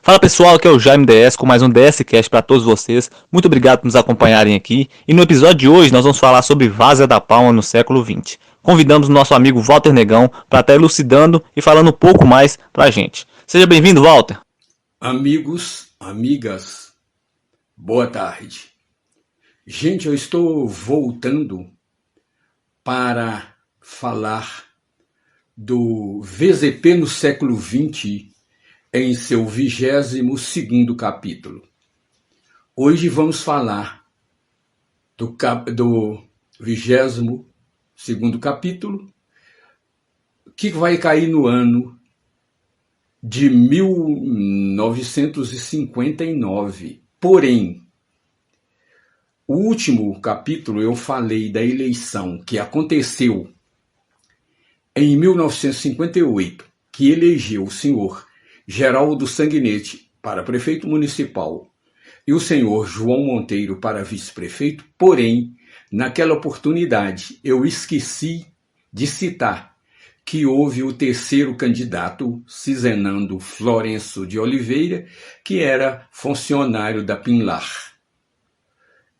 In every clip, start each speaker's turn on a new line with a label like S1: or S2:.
S1: Fala pessoal, aqui é o Jaime DS com mais um DScast para todos vocês. Muito obrigado por nos acompanharem aqui. E no episódio de hoje nós vamos falar sobre Várzea da Palma no século XX. Convidamos o nosso amigo Walter Negão para estar elucidando e falando um pouco mais para a gente. Seja bem-vindo, Walter.
S2: Amigos, amigas, boa tarde. Gente, eu estou voltando para falar do VZP no século XX em seu 22º capítulo. Hoje vamos falar do 22º capítulo, que vai cair no ano de 1959. Porém, o último capítulo eu falei da eleição que aconteceu em 1958, que elegeu o senhor Geraldo Sanguinetti para prefeito municipal e o senhor João Monteiro para vice-prefeito. Porém, naquela oportunidade eu esqueci de citar que houve o terceiro candidato, Cizenando Florencio de Oliveira, que era funcionário da Pinlar.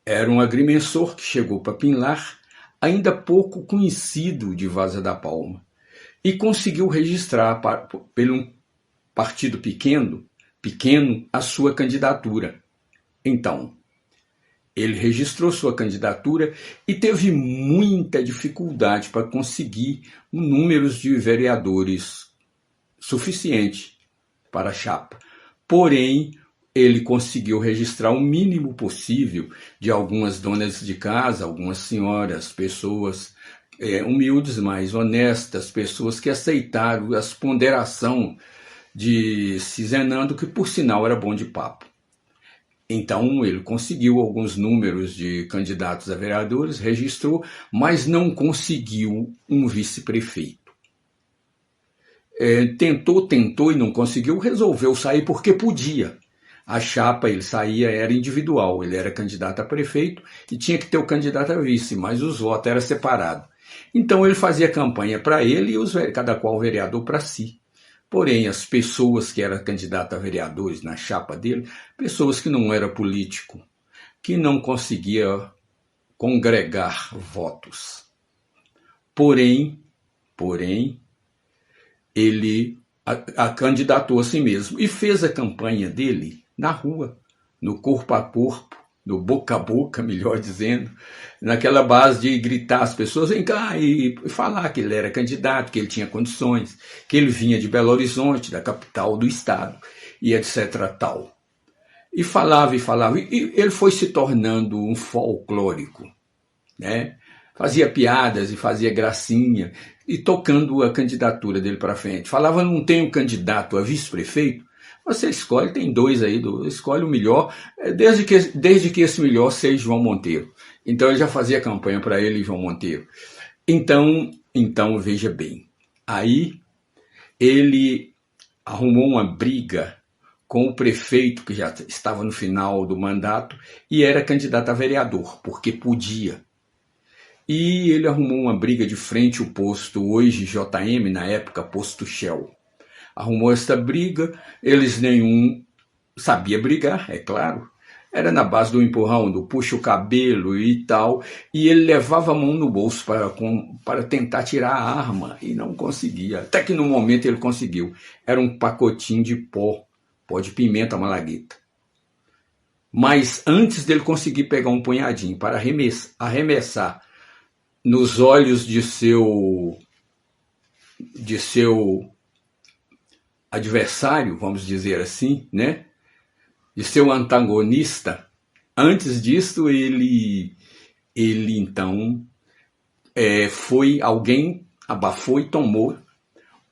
S2: Era um agrimensor que chegou para Pinlar, ainda pouco conhecido de Várzea da Palma, e conseguiu registrar pelo partido pequeno, a sua candidatura. Então, ele registrou sua candidatura e teve muita dificuldade para conseguir números de vereadores suficiente para a chapa. Porém, ele conseguiu registrar o mínimo possível de algumas donas de casa, algumas senhoras, pessoas humildes, mas honestas, pessoas que aceitaram a ponderação de Cizenando, que por sinal era bom de papo. Então ele conseguiu alguns números de candidatos a vereadores, registrou, mas não conseguiu um vice-prefeito. Tentou e não conseguiu, resolveu sair porque podia. A chapa, ele saía, era individual, ele era candidato a prefeito e tinha que ter o candidato a vice, mas os votos eram separados. Então ele fazia campanha para ele e cada qual vereador para si. Porém, as pessoas que eram candidatas a vereadores na chapa dele, pessoas que não eram político, que não conseguia congregar votos. Porém, ele a candidatou a si mesmo e fez a campanha dele na rua, no corpo a corpo, no boca a boca, melhor dizendo, naquela base de gritar às pessoas, vem cá, e falar que ele era candidato, que ele tinha condições, que ele vinha de Belo Horizonte, da capital do estado, e etc. tal. E falava, e ele foi se tornando um folclórico, né? Fazia piadas e fazia gracinha, e tocando a candidatura dele para frente. Falava, não tem um candidato a vice-prefeito? Você escolhe, tem dois aí, escolhe o melhor, desde que esse melhor seja João Monteiro. Então ele já fazia campanha para ele e João Monteiro. Então, veja bem, aí ele arrumou uma briga com o prefeito, que já estava no final do mandato, e era candidato a vereador, porque podia. E ele arrumou uma briga de frente ao posto, hoje JM, na época posto Shell. Arrumou essa briga, eles nenhum sabia brigar, é claro. Era na base do empurrão, do puxa o cabelo e tal, e ele levava a mão no bolso para tentar tirar a arma, e não conseguia. Até que no momento ele conseguiu. Era um pacotinho de pó de pimenta malagueta. Mas antes dele conseguir pegar um punhadinho para arremessar nos olhos de seu adversário, vamos dizer assim, né? De seu antagonista, antes disso ele então alguém abafou e tomou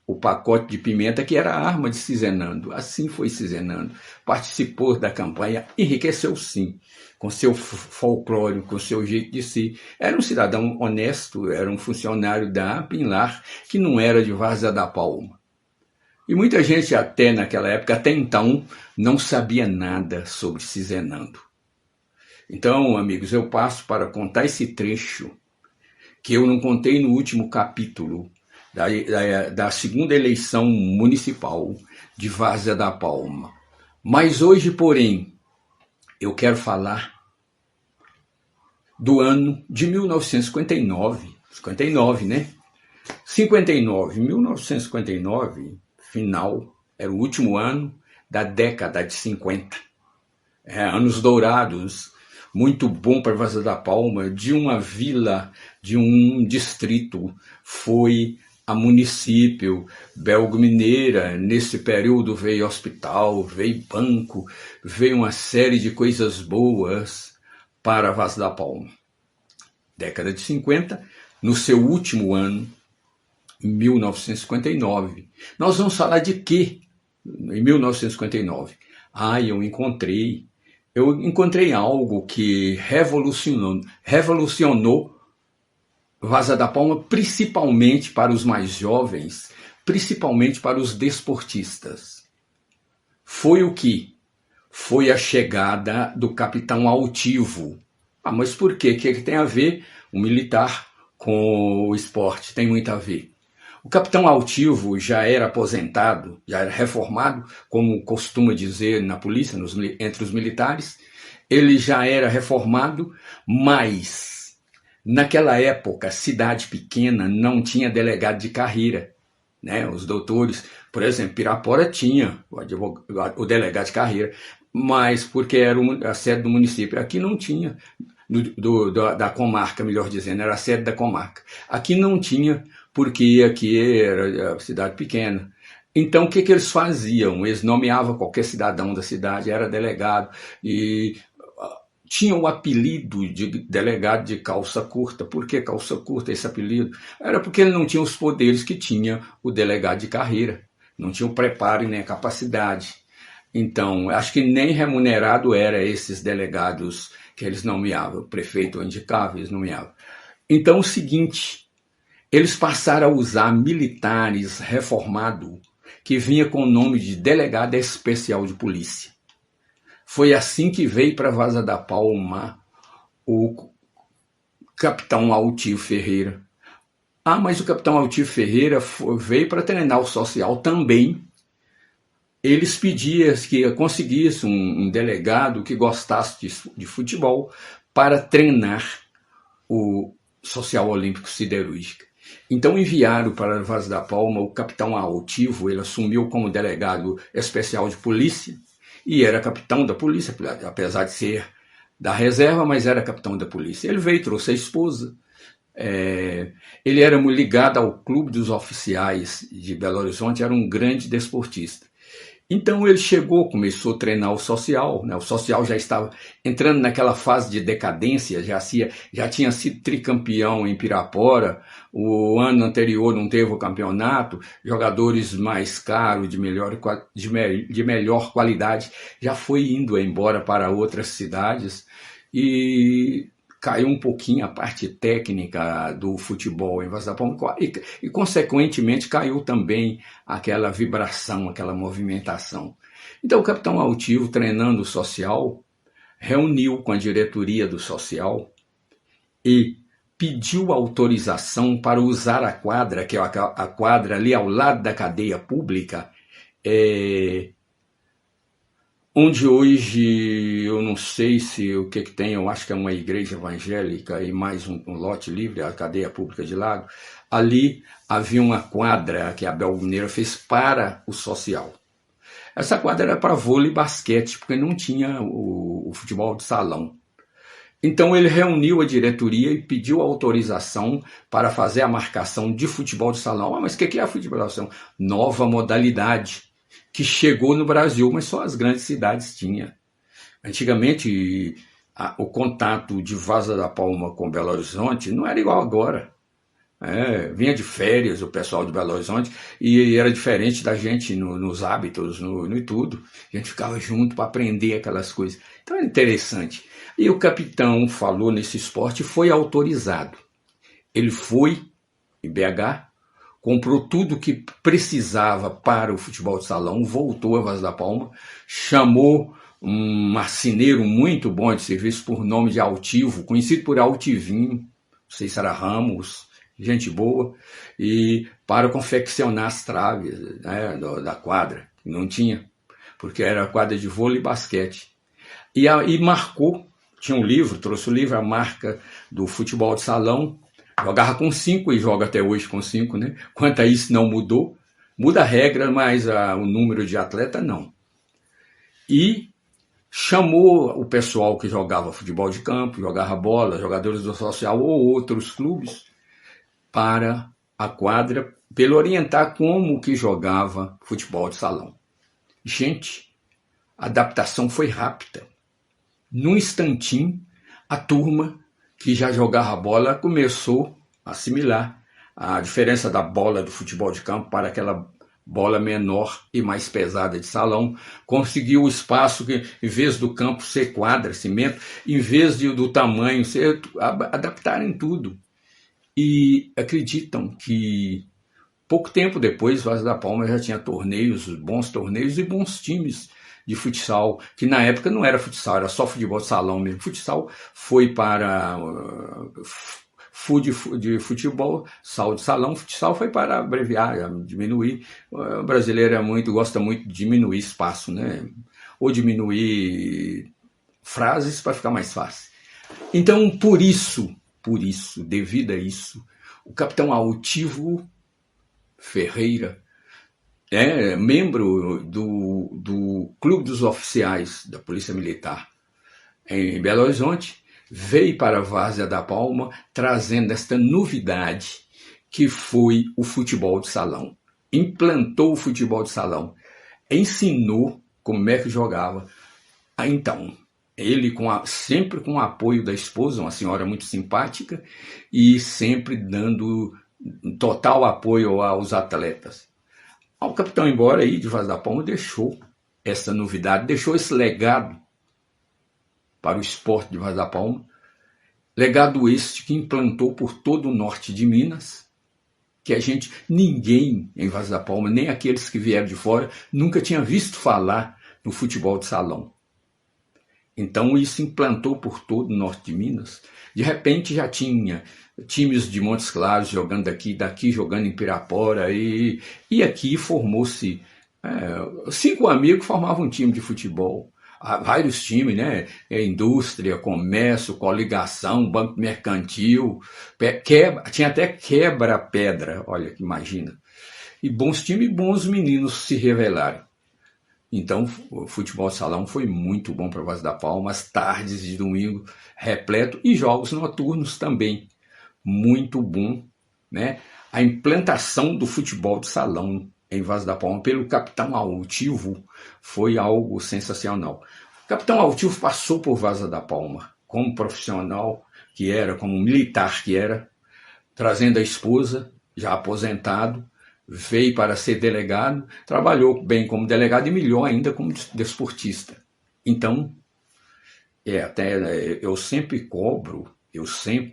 S2: o pacote de pimenta que era a arma de Cizenando. Assim foi Cizenando. Participou da campanha, enriqueceu sim, com seu folclore, com seu jeito de ser. Era um cidadão honesto, era um funcionário da Pinlar, que não era de Várzea da Palma. E muita gente até naquela época, até então, não sabia nada sobre Cizenando. Então, amigos, eu passo para contar esse trecho que eu não contei no último capítulo da segunda eleição municipal de Várzea da Palma. Mas hoje, porém, eu quero falar do ano de 1959, 59, né? 1959, final, era o último ano da década de 50. Anos dourados, muito bom para Vaza da Palma, de uma vila, de um distrito, foi a município. Belgo Mineira, nesse período veio hospital, veio banco, veio uma série de coisas boas para Vaza da Palma. Década de 50, no seu último ano, em 1959. Nós vamos falar de quê em 1959? Eu encontrei algo que revolucionou Vaza da Palma, principalmente para os mais jovens, principalmente para os desportistas. Foi o que? Foi a chegada do capitão altivo. Mas por quê? O que tem a ver o militar com o esporte? Tem muito a ver. O capitão altivo já era aposentado, já era reformado, como costuma dizer na polícia, entre os militares. Ele já era reformado, mas naquela época, cidade pequena, não tinha delegado de carreira. Né? Os doutores, por exemplo, Pirapora tinha o delegado de carreira, mas porque era a sede do município. Aqui não tinha, da comarca, melhor dizendo, era a sede da comarca. Aqui não tinha, porque aqui era cidade pequena. Então, o que eles faziam? Eles nomeavam qualquer cidadão da cidade, era delegado, e tinha o apelido de delegado de calça curta. Por que calça curta, esse apelido? Era porque ele não tinha os poderes que tinha o delegado de carreira, não tinha o preparo nem a capacidade. Então, acho que nem remunerado era esses delegados que eles nomeavam, o prefeito indicava, eles nomeavam. Então, o seguinte, eles passaram a usar militares reformados que vinha com o nome de delegado especial de polícia. Foi assim que veio para Vaza da Palma o capitão Altivo Ferreira. Mas o capitão Altivo Ferreira veio para treinar o social também. Eles pediam que conseguisse um delegado que gostasse de futebol para treinar o Social Olímpico Siderúrgica. Então enviaram para Vaza da Palma o capitão Altivo. Ele assumiu como delegado especial de polícia e era capitão da polícia, apesar de ser da reserva, mas era capitão da polícia. Ele veio, trouxe a esposa. Ele era ligado ao Clube dos Oficiais de Belo Horizonte, era um grande desportista. Então ele chegou, começou a treinar o social, né? O social já estava entrando naquela fase de decadência, já tinha sido tricampeão em Pirapora, o ano anterior não teve o campeonato, jogadores mais caros, de melhor qualidade, já foi indo embora para outras cidades e caiu um pouquinho a parte técnica do futebol em Vaza da Palma e, consequentemente, caiu também aquela vibração, aquela movimentação. Então, o capitão Altivo, treinando o social, reuniu com a diretoria do social e pediu autorização para usar a quadra, que é a quadra ali ao lado da cadeia pública, onde hoje eu não sei se o que tem, eu acho que é uma igreja evangélica e mais um lote livre, a cadeia pública de lado. Ali havia uma quadra que a Belgo Mineira fez para o social. Essa quadra era para vôlei e basquete, porque não tinha o futebol de salão. Então ele reuniu a diretoria e pediu autorização para fazer a marcação de futebol de salão. Mas o que é a futebol de salão? Nova modalidade que chegou no Brasil, mas só as grandes cidades tinham. Antigamente, o contato de Vaza da Palma com Belo Horizonte não era igual agora. Vinha de férias o pessoal de Belo Horizonte e era diferente da gente nos hábitos, no tudo. A gente ficava junto para aprender aquelas coisas. Então era interessante. E o capitão falou nesse esporte e foi autorizado. Ele foi em BH, comprou tudo que precisava para o futebol de salão, voltou a Vaza da Palma, chamou um marceneiro muito bom de serviço por nome de Altivo, conhecido por Altivinho, não sei se era Ramos, gente boa, e para confeccionar as traves, né, da quadra, não tinha. porque era quadra de vôlei e basquete. E marcou, tinha um livro, trouxe o livro, a marca do futebol de salão, jogava com 5 e joga até hoje com 5, né? Quanto a isso não mudou, muda a regra, mas o número de atleta não. E chamou o pessoal que jogava futebol de campo, jogava bola, jogadores do social ou outros clubes, para a quadra, para ele orientar como que jogava futebol de salão. Gente, a adaptação foi rápida. Num instantinho, a turma que já jogava bola começou a assimilar a diferença da bola do futebol de campo para aquela bola menor e mais pesada de salão. Conseguiu o espaço que, em vez do campo ser quadra, cimento, em vez do tamanho ser, adaptarem tudo. E acreditam que pouco tempo depois, Vaz da Palma já tinha bons torneios e bons times de futsal, que na época não era futsal, era só futebol de salão mesmo. Futsal foi para de futebol, sal de salão, futsal foi para abreviar, diminuir. O brasileiro gosta muito de diminuir espaço, né? Ou diminuir frases para ficar mais fácil. Então, por isso, devido a isso, o capitão Altivo Ferreira, membro do Clube dos Oficiais da Polícia Militar em Belo Horizonte, veio para a Várzea da Palma trazendo esta novidade que foi o futebol de salão. Implantou o futebol de salão, ensinou como é que jogava. Então, ele sempre com o apoio da esposa, uma senhora muito simpática, e sempre dando total apoio aos atletas. O capitão, embora aí de Vaz da Palma, deixou essa novidade, deixou esse legado para o esporte de Vaz da Palma, legado este que implantou por todo o norte de Minas, que ninguém em Vaz da Palma, nem aqueles que vieram de fora, nunca tinha visto falar no futebol de salão. Então isso implantou por todo o norte de Minas. De repente já tinha times de Montes Claros jogando daqui jogando em Pirapora, e aqui formou-se 5 amigos formavam um time de futebol. Vários times, né? Indústria, comércio, coligação, banco mercantil, tinha até quebra-pedra, olha que imagina. E bons times e bons meninos se revelaram. Então, o futebol de salão foi muito bom para a Vaz da Palma, as tardes de domingo repleto, e jogos noturnos também, muito bom, né? A implantação do futebol de salão em Vaz da Palma pelo capitão Altivo foi algo sensacional. O capitão Altivo passou por Vaz da Palma como profissional que era, como militar que era, trazendo a esposa, já aposentado, veio para ser delegado, trabalhou bem como delegado e melhor ainda como desportista. Então, eu sempre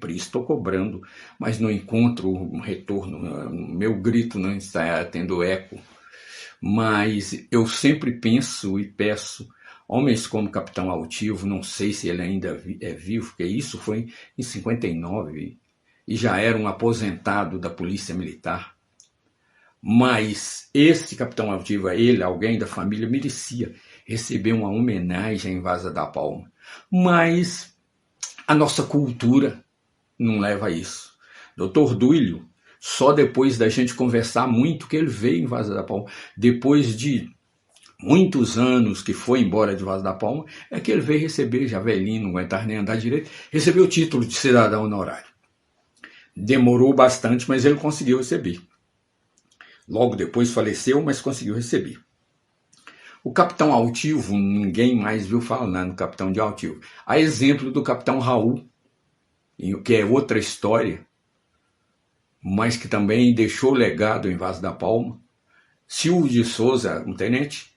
S2: estou cobrando, mas não encontro um retorno, meu grito não está tendo eco. Mas eu sempre penso e peço, homens como Capitão Altivo, não sei se ele ainda é vivo, porque isso foi em 59, e já era um aposentado da Polícia Militar. Mas esse Capitão Altivo, alguém da família, merecia receber uma homenagem em Vaz da Palma. Mas a nossa cultura não leva a isso. Dr. Duílio, só depois da gente conversar muito, que ele veio em Vaz da Palma, depois de muitos anos que foi embora de Vaz da Palma, é que ele veio receber, já velhinho, não aguentava nem andar direito, recebeu o título de cidadão honorário. Demorou bastante, mas ele conseguiu receber. Logo depois faleceu, mas conseguiu receber. O capitão Altivo, ninguém mais viu falar no capitão de Altivo. A exemplo do capitão Raul, que é outra história, mas que também deixou legado em Vaz da Palma. Silvio de Souza, um tenente,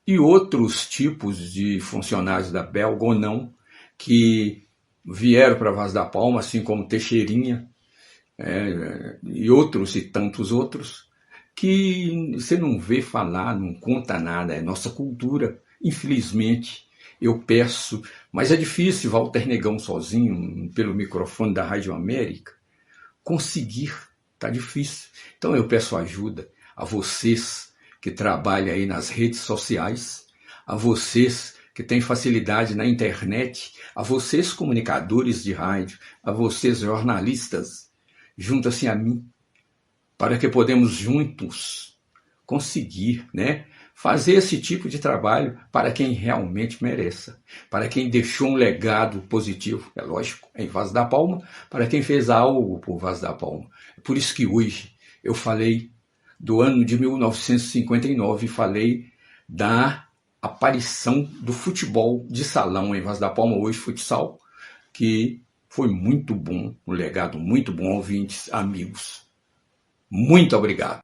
S2: e outros tipos de funcionários da Belga ou não, que vieram para Vaz da Palma, assim como Teixeirinha, e outros e tantos outros, que você não vê falar, não conta nada, é nossa cultura, infelizmente. Eu peço, mas é difícil Walter Negão sozinho, pelo microfone da Rádio América, conseguir, tá difícil. Então eu peço ajuda a vocês que trabalham aí nas redes sociais, a vocês que têm facilidade na internet, a vocês comunicadores de rádio, a vocês jornalistas, junta-se a mim, para que podemos juntos conseguir, né, fazer esse tipo de trabalho para quem realmente mereça, para quem deixou um legado positivo, é lógico, em Vaz da Palma, para quem fez algo por Vaz da Palma. Por isso que hoje eu falei do ano de 1959, falei da aparição do futebol de salão em Vaz da Palma, hoje futsal, que foi muito bom, um legado muito bom, ouvintes, amigos. Muito obrigado.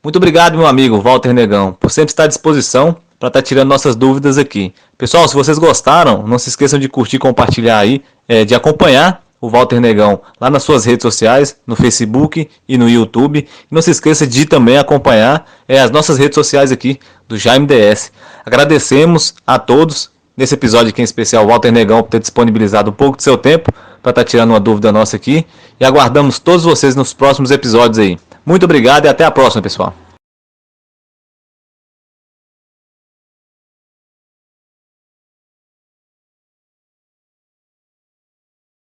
S1: Muito obrigado, meu amigo Walter Negão, por sempre estar à disposição para estar tirando nossas dúvidas aqui. Pessoal, se vocês gostaram, não se esqueçam de curtir, compartilhar aí, de acompanhar o Walter Negão lá nas suas redes sociais, no Facebook e no YouTube. E não se esqueça de também acompanhar as nossas redes sociais aqui do Jaime DS. Agradecemos a todos, nesse episódio aqui em especial, o Walter Negão por ter disponibilizado um pouco do seu tempo para estar tirando uma dúvida nossa aqui. E aguardamos todos vocês nos próximos episódios aí. Muito obrigado e até a próxima, pessoal.